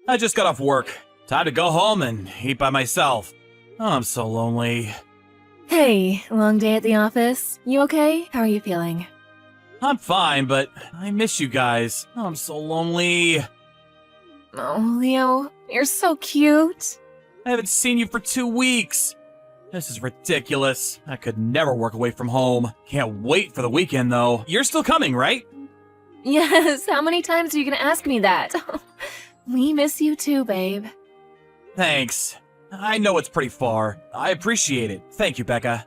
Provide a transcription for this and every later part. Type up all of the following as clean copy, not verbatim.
I just got off work. Time to go home and eat by myself. Oh, I'm so lonely. Hey, long day at the office. You okay? How are you feeling? I'm fine, but I miss you guys. Oh, I'm so lonely. Oh, Leo, you're so cute. I haven't seen you for 2 weeks. This is ridiculous. I could never work away from home. Can't wait for the weekend, though. You're still coming, right? Yes, how many times are you gonna ask me that? We miss you too, babe. Thanks. I know it's pretty far. I appreciate it. Thank you, Becca.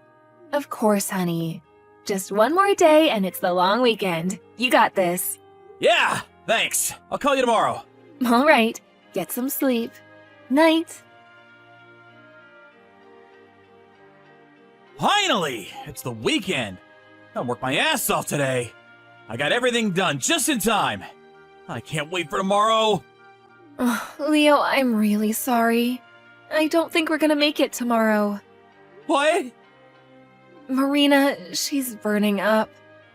Of course, honey. Just one more day and it's the long weekend. You got this. Yeah, thanks. I'll call you tomorrow. All right, get some sleep. Night. Finally! It's the weekend. I worked my ass off today. I got everything done just in time. I can't wait for tomorrow. Leo, I'm really sorry. I don't think we're gonna make it tomorrow. What? Marina, she's burning up.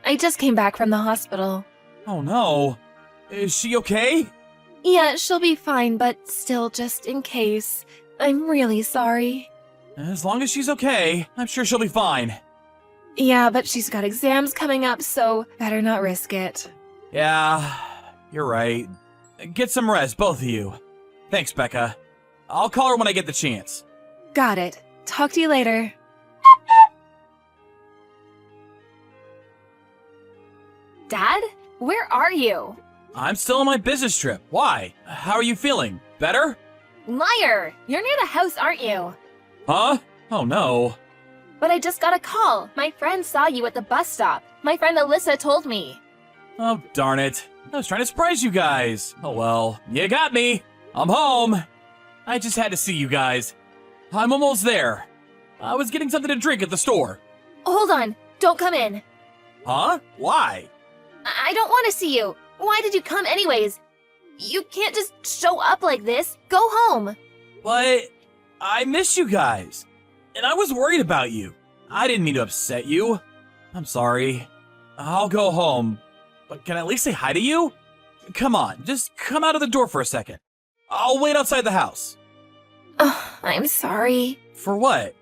I just came back from the hospital. Oh no. Is she okay? Yeah, she'll be fine, but still, just in case. I'm really sorry. As long as she's okay, I'm sure she'll be fine. Yeah, but she's got exams coming up, so better not risk it. Yeah, you're right. Get some rest, both of you. Thanks, Becca. I'll call her when I get the chance. Got it. Talk to you later. Dad? Where are you? I'm still on my business trip. Why? How are you feeling? Better? Liar! You're near the house, aren't you? Huh? Oh no. But I just got a call. My friend saw you at the bus stop. My friend Alyssa told me. Oh, darn it. I was trying to surprise you guys. Oh well, you got me. I'm home. I just had to see you guys. I'm almost there. I was getting something to drink at the store. Hold on. Don't come in. Huh? Why? I don't want to see you. Why did you come anyways? You can't just show up like this. Go home. But I miss you guys. And I was worried about you. I didn't mean to upset you. I'm sorry. I'll go home. But can I at least say hi to you? Come on, just come out of the door for a second. I'll wait outside the house. I'm sorry. For what?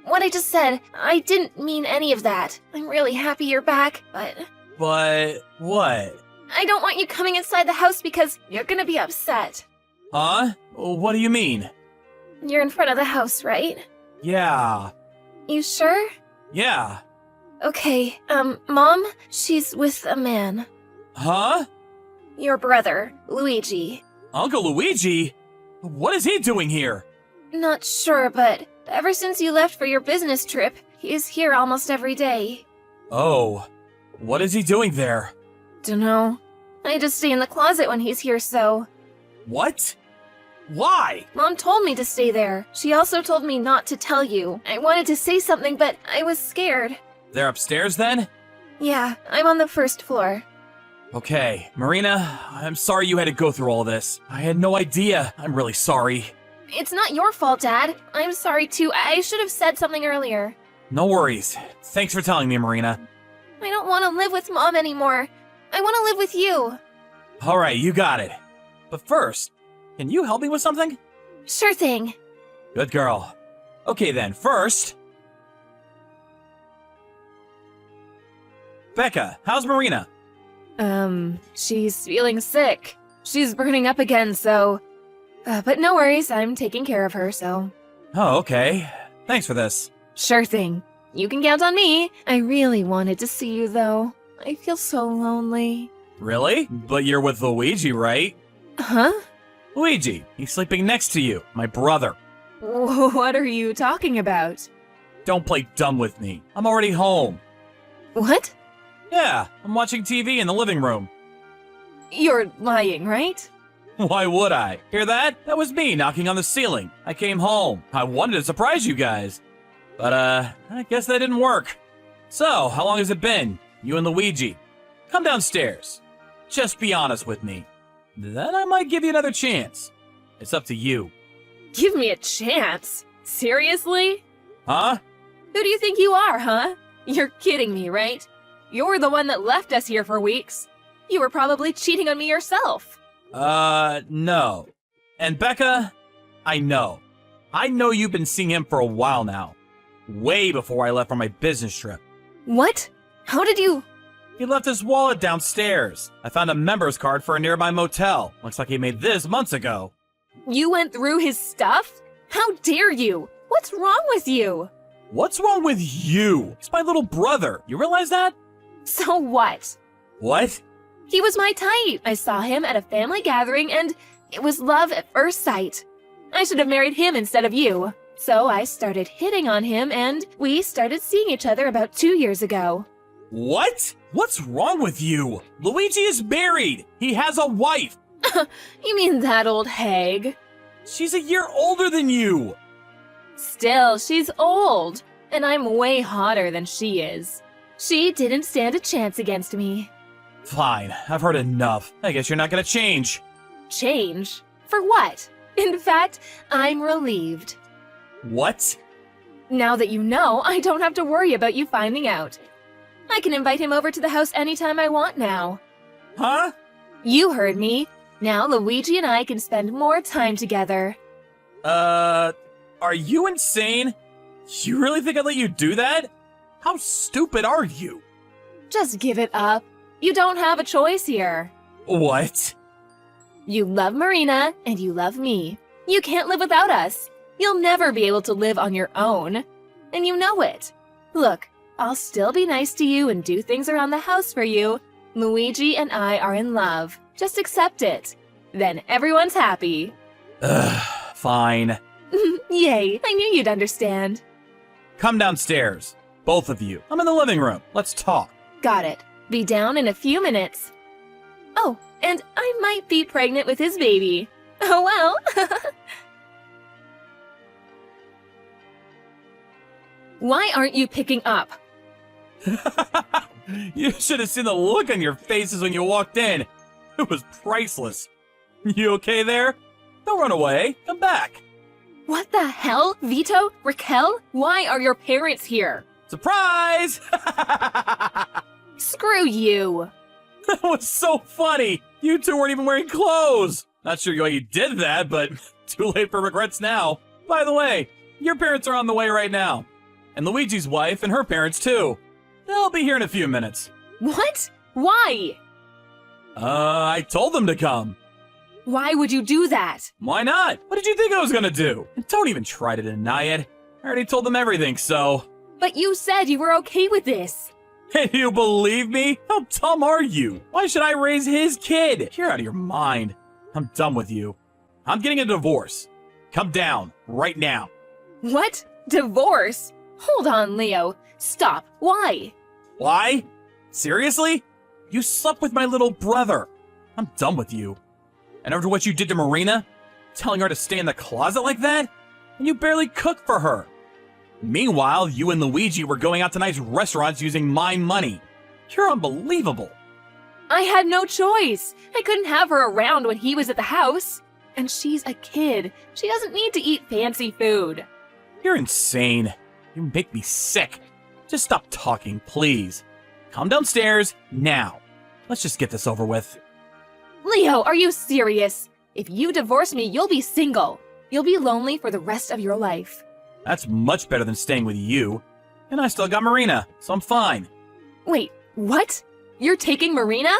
What I just said, I didn't mean any of that. I'm really happy you're back, but But what? I don't want you coming inside the house because you're gonna be upset. Huh? What do you mean? You're in front of the house, right? Yeah. You sure? Yeah. Okay, Mom, she's with a man. Huh? Your brother, Luigi. Uncle Luigi? What is he doing here? Not sure, but ever since you left for your business trip, he's here almost every day. Oh. What is he doing there? Dunno. I just stay in the closet when he's here, so. What? Why? Mom told me to stay there. She also told me not to tell you. I wanted to say something, but I was scared. They're upstairs then? Yeah, I'm on the first floor. Okay, Marina, I'm sorry you had to go through all this. I had no idea. I'm really sorry. It's not your fault, Dad. I'm sorry too. I should have said something earlier. No worries. Thanks for telling me, Marina. I don't want to live with Mom anymore. I want to live with you. Alright, you got it. But first, can you help me with something? Sure thing. Good girl. Okay then, first... Becca, how's Marina? She's feeling sick. She's burning up again, so... but no worries, I'm taking care of her, so... Oh, okay. Thanks for this. Sure thing. You can count on me. I really wanted to see you, though. I feel so lonely. Really? But you're with Luigi, right? Huh? Luigi, he's sleeping next to you, my brother. What are you talking about? Don't play dumb with me. I'm already home. What? Yeah, I'm watching TV in the living room. You're lying, right? Why would I? Hear that? That was me knocking on the ceiling. I came home. I wanted to surprise you guys. But, I guess that didn't work. So, how long has it been? You and Luigi? Come downstairs. Just be honest with me. Then I might give you another chance. It's up to you. Give me a chance? Seriously? Huh? Who do you think you are, huh? You're kidding me, right? You're the one that left us here for weeks. You were probably cheating on me yourself. No. And Becca, I know you've been seeing him for a while now. Way before I left for my business trip. What? How did you... He left his wallet downstairs. I found a member's card for a nearby motel. Looks like he made this months ago. You went through his stuff? How dare you? What's wrong with you? What's wrong with you? He's my little brother. You realize that? So what? What? He was my type. I saw him at a family gathering and it was love at first sight. I should have married him instead of you. So I started hitting on him and we started seeing each other about 2 years ago. What? What's wrong with you? Luigi is married. He has a wife. You mean that old hag? She's a year older than you. Still, she's old, and I'm way hotter than she is. She didn't stand a chance against me. Fine, I've heard enough. I guess you're not gonna change. Change? For what? In fact, I'm relieved. What? Now that you know, I don't have to worry about you finding out. I can invite him over to the house anytime I want now. Huh? You heard me. Now Luigi and I can spend more time together. Are you insane? You really think I'd let you do that? How stupid are you? Just give it up. You don't have a choice here. What? You love Marina, and you love me. You can't live without us. You'll never be able to live on your own. And you know it. Look, I'll still be nice to you and do things around the house for you. Luigi and I are in love. Just accept it. Then everyone's happy. Ugh, fine. Yay, I knew you'd understand. Come downstairs. Both of you. I'm in the living room. Let's talk. Got it. Be down in a few minutes. Oh, and I might be pregnant with his baby. Oh well. Why aren't you picking up? You should have seen the look on your faces when you walked in. It was priceless. You okay there? Don't run away. Come back. What the hell? Vito? Raquel? Why are your parents here? Surprise! Screw you. That was so funny. You two weren't even wearing clothes. Not sure why you did that, but too late for regrets now. By the way, your parents are on the way right now. And Luigi's wife and her parents too. They'll be here in a few minutes. What? Why? I told them to come. Why would you do that? Why not? What did you think I was gonna do? And don't even try to deny it. I already told them everything, so... But you said you were okay with this. Hey, you believe me? How dumb are you? Why should I raise his kid? You're out of your mind. I'm done with you. I'm getting a divorce. Come down, right now. What? Divorce? Hold on, Leo. Stop. Why? Why? Seriously? You slept with my little brother. I'm done with you. And after what you did to Marina, telling her to stay in the closet like that, and you barely cooked for her. Meanwhile, you and Luigi were going out to nice restaurants using my money. You're unbelievable. I had no choice. I couldn't have her around when he was at the house. And she's a kid. She doesn't need to eat fancy food. You're insane. You make me sick. Just stop talking, please. Come downstairs, now. Let's just get this over with. Leo, are you serious? If you divorce me, you'll be single. You'll be lonely for the rest of your life. That's much better than staying with you. And I still got Marina, so I'm fine. Wait, what? You're taking Marina?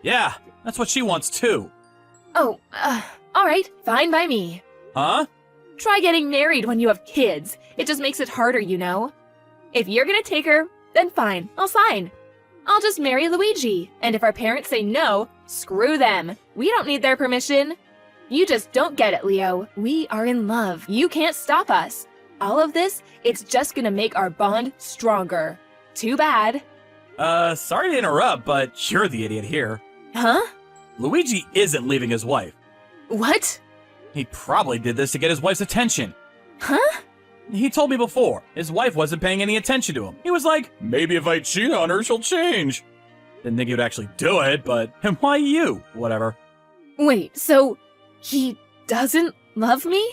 Yeah, that's what she wants too. Oh, alright, fine by me. Huh? Try getting married when you have kids. It just makes it harder, you know? If you're gonna take her, then fine, I'll sign. I'll just marry Luigi, and if our parents say no, screw them. We don't need their permission. You just don't get it, Leo. We are in love. You can't stop us. All of this, it's just gonna make our bond stronger. Too bad. Sorry to interrupt, but you're the idiot here. Huh? Luigi isn't leaving his wife. What? He probably did this to get his wife's attention. Huh? He told me before, his wife wasn't paying any attention to him. He was like, maybe if I cheat on her, she'll change. Didn't think he would actually do it, but and why you? Whatever. Wait, so he doesn't love me?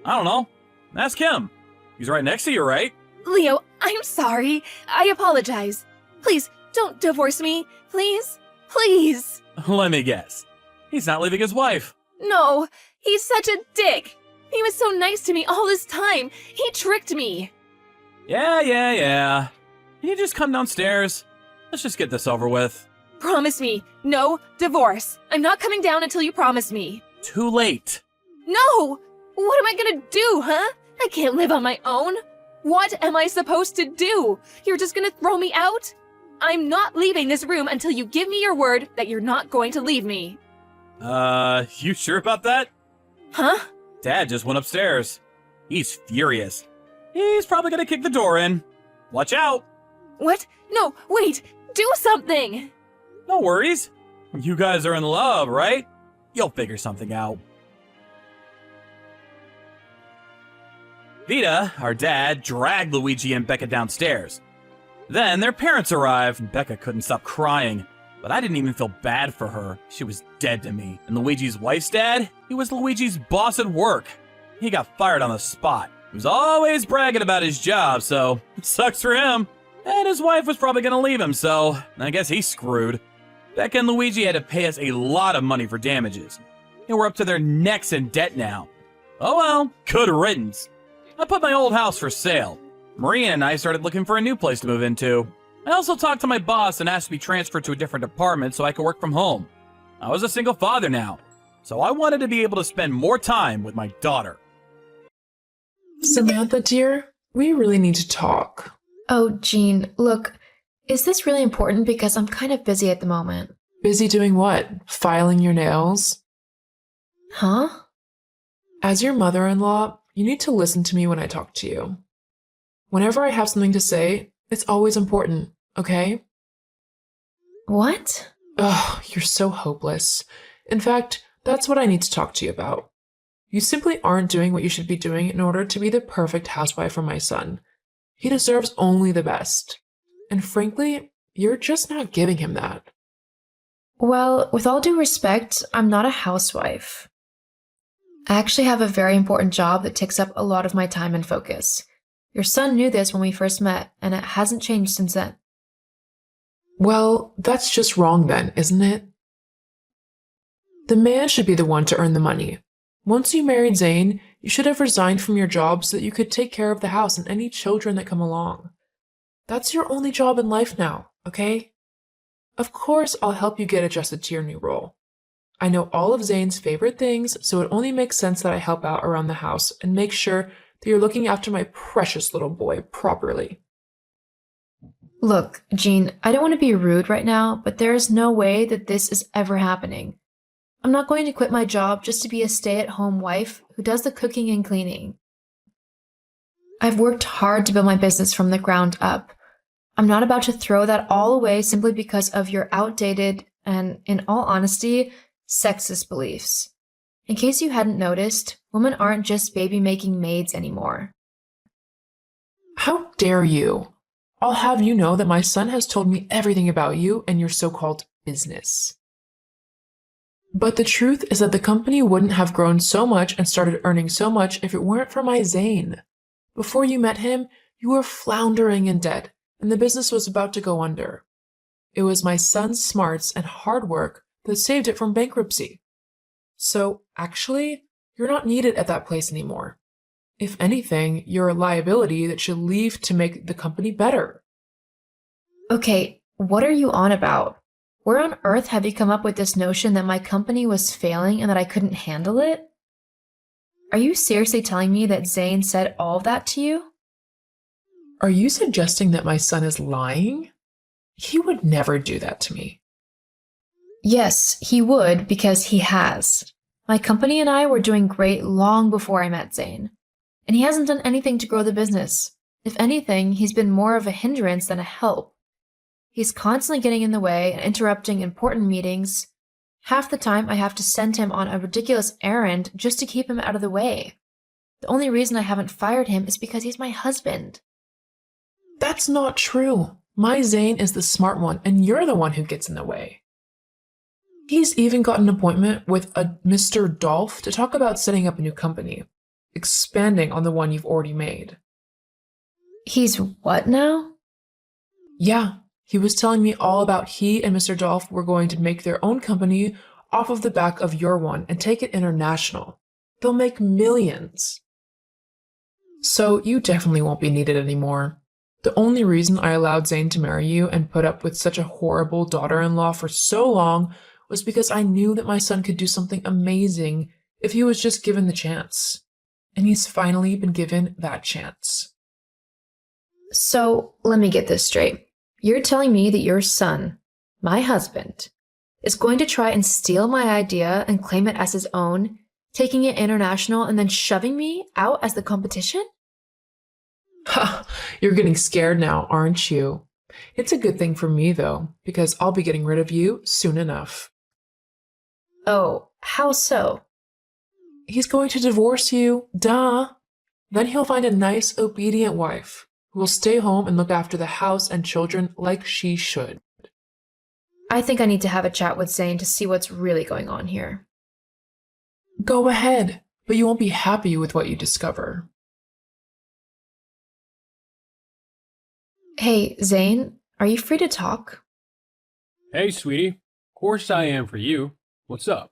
I don't know. Ask him. He's right next to you, right? Leo, I'm sorry. I apologize. Please, don't divorce me. Please? Please. Let me guess. He's not leaving his wife. No, He's such a dick! He was so nice to me all this time! He tricked me! Yeah. Can you just come downstairs? Let's just get this over with. Promise me, no divorce. I'm not coming down until you promise me. Too late. No! What am I gonna do, huh? I can't live on my own. What am I supposed to do? You're just gonna throw me out? I'm not leaving this room until you give me your word that you're not going to leave me. You sure about that? Huh? Dad just went upstairs. He's furious. He's probably gonna kick the door in. Watch out! What? No, wait! Do something! No worries. You guys are in love, right? You'll figure something out. Vita, our dad, dragged Luigi and Becca downstairs. Then their parents arrived, and Becca couldn't stop crying. But I didn't even feel bad for her. She was dead to me. And Luigi's wife's dad? He was Luigi's boss at work. He got fired on the spot. He was always bragging about his job, so it sucks for him. And his wife was probably gonna leave him, so I guess he's screwed. Becca and Luigi had to pay us a lot of money for damages. They were up to their necks in debt now. Oh well, good riddance. I put my old house for sale. Maria and I started looking for a new place to move into. I also talked to my boss and asked to be transferred to a different department so I could work from home. I was a single father now, so I wanted to be able to spend more time with my daughter. Samantha, dear, we really need to talk. Oh, Jean, look, is this really important? Because I'm kind of busy at the moment. Busy doing what? Filing your nails? Huh? As your mother-in-law, you need to listen to me when I talk to you. Whenever I have something to say, it's always important, okay? What? Ugh, you're so hopeless. In fact, that's what I need to talk to you about. You simply aren't doing what you should be doing in order to be the perfect housewife for my son. He deserves only the best. And frankly, you're just not giving him that. Well, with all due respect, I'm not a housewife. I actually have a very important job that takes up a lot of my time and focus. Your son knew this when we first met, and it hasn't changed since then. Well, that's just wrong then, isn't it? The man should be the one to earn the money. Once you married Zane, you should have resigned from your job so that you could take care of the house and any children that come along. That's your only job in life now, okay? Of course, I'll help you get adjusted to your new role. I know all of Zane's favorite things, so it only makes sense that I help out around the house and make sure that you're looking after my precious little boy properly. Look, Jean, I don't want to be rude right now, but there is no way that this is ever happening. I'm not going to quit my job just to be a stay-at-home wife who does the cooking and cleaning. I've worked hard to build my business from the ground up. I'm not about to throw that all away simply because of your outdated and, in all honesty, sexist beliefs. In case you hadn't noticed, women aren't just baby-making maids anymore. How dare you? I'll have you know that my son has told me everything about you and your so-called business. But the truth is that the company wouldn't have grown so much and started earning so much if it weren't for my Zane. Before you met him, you were floundering in debt, and the business was about to go under. It was my son's smarts and hard work that saved it from bankruptcy. So, actually, you're not needed at that place anymore. If anything, you're a liability that should leave to make the company better. Okay, what are you on about? Where on earth have you come up with this notion that my company was failing and that I couldn't handle it? Are you seriously telling me that Zane said all of that to you? Are you suggesting that my son is lying? He would never do that to me. Yes, he would, because he has. My company and I were doing great long before I met Zane. And he hasn't done anything to grow the business. If anything, he's been more of a hindrance than a help. He's constantly getting in the way and interrupting important meetings. Half the time, I have to send him on a ridiculous errand just to keep him out of the way. The only reason I haven't fired him is because he's my husband. That's not true. My Zane is the smart one, and you're the one who gets in the way. He's even got an appointment with a Mr. Dolph to talk about setting up a new company, expanding on the one you've already made. He's what now? Yeah, he was telling me all about he and Mr. Dolph were going to make their own company off of the back of your one and take it international. They'll make millions. So you definitely won't be needed anymore. The only reason I allowed Zane to marry you and put up with such a horrible daughter-in-law for so long was because I knew that my son could do something amazing if he was just given the chance. And he's finally been given that chance. So let me get this straight. You're telling me that your son, my husband, is going to try and steal my idea and claim it as his own, taking it international and then shoving me out as the competition? Ha! You're getting scared now, aren't you? It's a good thing for me, though, because I'll be getting rid of you soon enough. Oh, how so? He's going to divorce you, duh. Then he'll find a nice, obedient wife who will stay home and look after the house and children like she should. I think I need to have a chat with Zane to see what's really going on here. Go ahead, but you won't be happy with what you discover. Hey, Zane, are you free to talk? Hey, sweetie. Of course I am for you. What's up?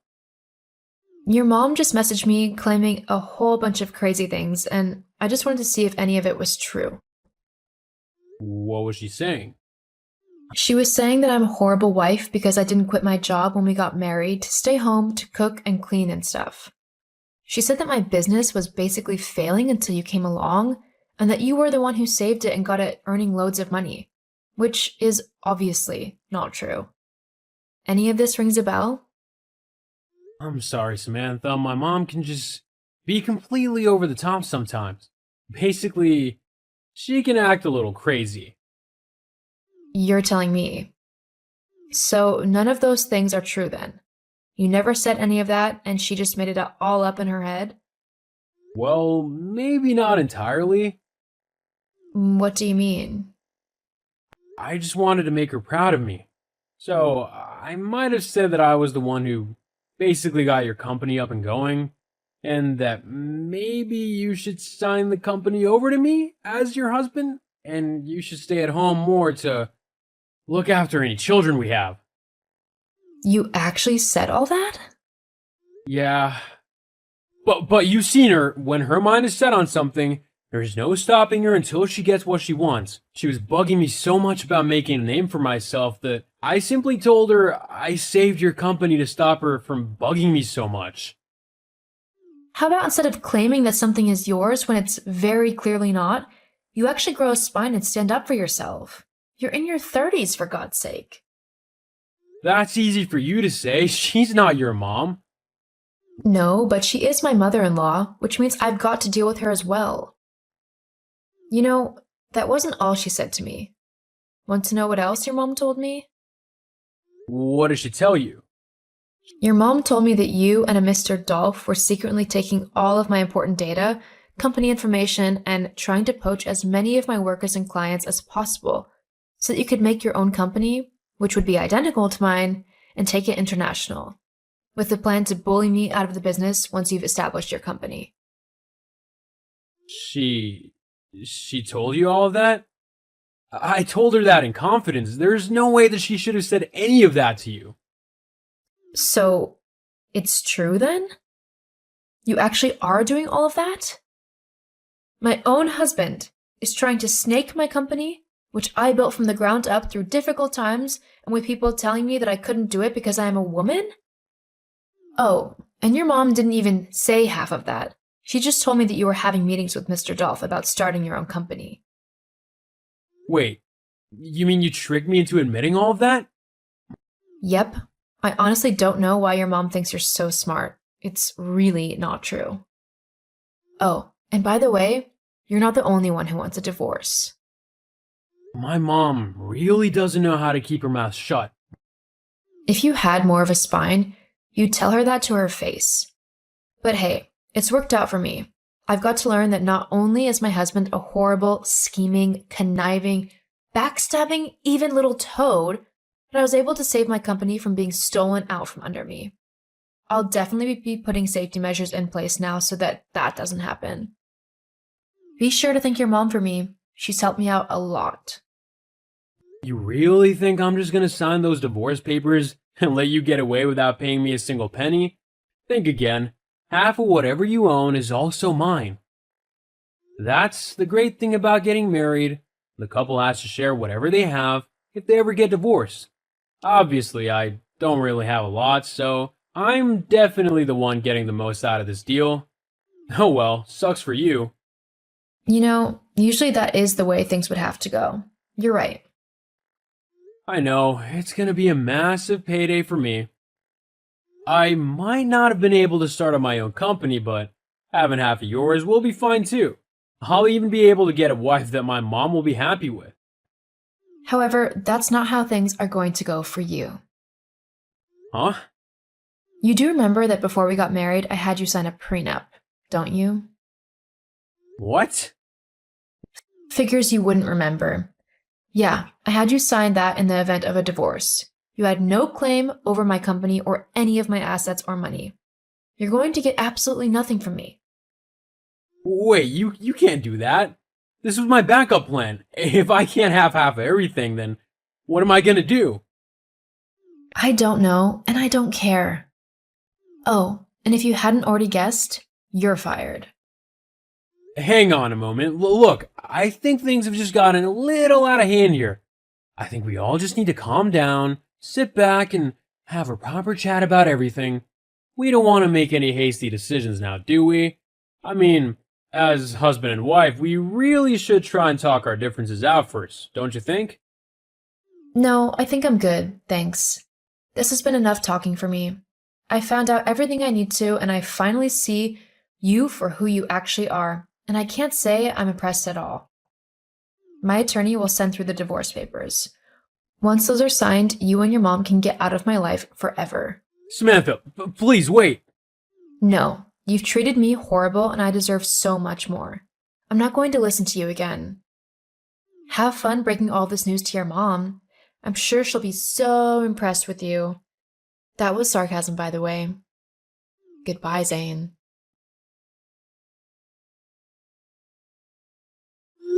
Your mom just messaged me claiming a whole bunch of crazy things, and I just wanted to see if any of it was true. What was she saying? She was saying that I'm a horrible wife because I didn't quit my job when we got married to stay home to cook and clean and stuff. She said that my business was basically failing until you came along, and that you were the one who saved it and got it earning loads of money, which is obviously not true. Any of this rings a bell? I'm sorry, Samantha. My mom can just be completely over the top sometimes. Basically, she can act a little crazy. You're telling me. So none of those things are true then? You never said any of that, and she just made it all up in her head? Well, maybe not entirely. What do you mean? I just wanted to make her proud of me. So, I might have said that I was the one who basically got your company up and going, and that maybe you should sign the company over to me as your husband, and you should stay at home more to look after any children we have. You actually said all that? Yeah. But you've seen her. When her mind is set on something, there's no stopping her until she gets what she wants. She was bugging me so much about making a name for myself that I simply told her I saved your company to stop her from bugging me so much. How about instead of claiming that something is yours when it's very clearly not, you actually grow a spine and stand up for yourself? You're in your 30s, for God's sake. That's easy for you to say. She's not your mom. No, but she is my mother-in-law, which means I've got to deal with her as well. You know, that wasn't all she said to me. Want to know what else your mom told me? What did she tell you? Your mom told me that you and a Mr. Dolph were secretly taking all of my important data, company information, and trying to poach as many of my workers and clients as possible so that you could make your own company, which would be identical to mine, and take it international, with the plan to bully me out of the business once you've established your company. She told you all of that? I told her that in confidence. There's no way that she should have said any of that to you. So, it's true then? You actually are doing all of that? My own husband is trying to snake my company, which I built from the ground up through difficult times and with people telling me that I couldn't do it because I am a woman? Oh, and your mom didn't even say half of that. She just told me that you were having meetings with Mr. Dolph about starting your own company. Wait, you mean you tricked me into admitting all of that? Yep. I honestly don't know why your mom thinks you're so smart. It's really not true. Oh, and by the way, you're not the only one who wants a divorce. My mom really doesn't know how to keep her mouth shut. If you had more of a spine, you'd tell her that to her face. But hey, it's worked out for me. I've got to learn that not only is my husband a horrible, scheming, conniving, backstabbing, even little toad, but I was able to save my company from being stolen out from under me. I'll definitely be putting safety measures in place now so that that doesn't happen. Be sure to thank your mom for me. She's helped me out a lot. You really think I'm just gonna sign those divorce papers and let you get away without paying me a single penny? Think again. half of whatever you own is also mine. That's the great thing about getting married. The couple has to share whatever they have if they ever get divorced. Obviously, I don't really have a lot, so I'm definitely the one getting the most out of this deal. Oh well, sucks for you. You know, usually that is the way things would have to go. You're right. I know, it's gonna be a massive payday for me. I might not have been able to start on my own company, but having half of yours will be fine too. I'll even be able to get a wife that my mom will be happy with. However, that's not how things are going to go for you. Huh? You do remember that before we got married, I had you sign a prenup, don't you? What? Figures you wouldn't remember. Yeah, I had you sign that in the event of a divorce. You had no claim over my company or any of my assets or money. You're going to get absolutely nothing from me. Wait, you can't do that. This was my backup plan. If I can't have half of everything, then what am I gonna do? I don't know, and I don't care. Oh, and if you hadn't already guessed, you're fired. Hang on a moment. Look, I think things have just gotten a little out of hand here. I think we all just need to calm down, sit back, and have a proper chat about everything. We don't want to make any hasty decisions now, do we? I mean, as husband and wife, we really should try and talk our differences out first, don't you think? No, I think I'm good, thanks. This has been enough talking for me. I found out everything I need to, and I finally see you for who you actually are, and I can't say I'm impressed at all. My attorney will send through the divorce papers. Once those are signed, you and your mom can get out of my life forever. Samantha, please wait. No, you've treated me horrible, and I deserve so much more. I'm not going to listen to you again. Have fun breaking all this news to your mom. I'm sure she'll be so impressed with you. That was sarcasm, by the way. Goodbye, Zane.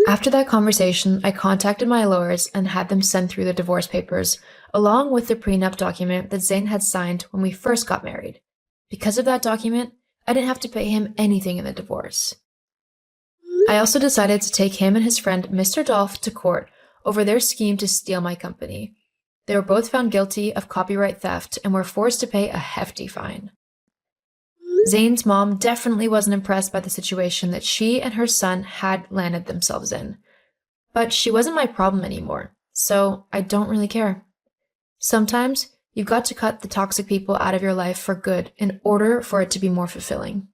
After that conversation, I contacted my lawyers and had them send through the divorce papers, along with the prenup document that Zane had signed when we first got married. Because of that document, I didn't have to pay him anything in the divorce. I also decided to take him and his friend Mr. Dolph to court over their scheme to steal my company. They were both found guilty of copyright theft and were forced to pay a hefty fine. Zane's mom definitely wasn't impressed by the situation that she and her son had landed themselves in. But she wasn't my problem anymore, so I don't really care. Sometimes you've got to cut the toxic people out of your life for good in order for it to be more fulfilling.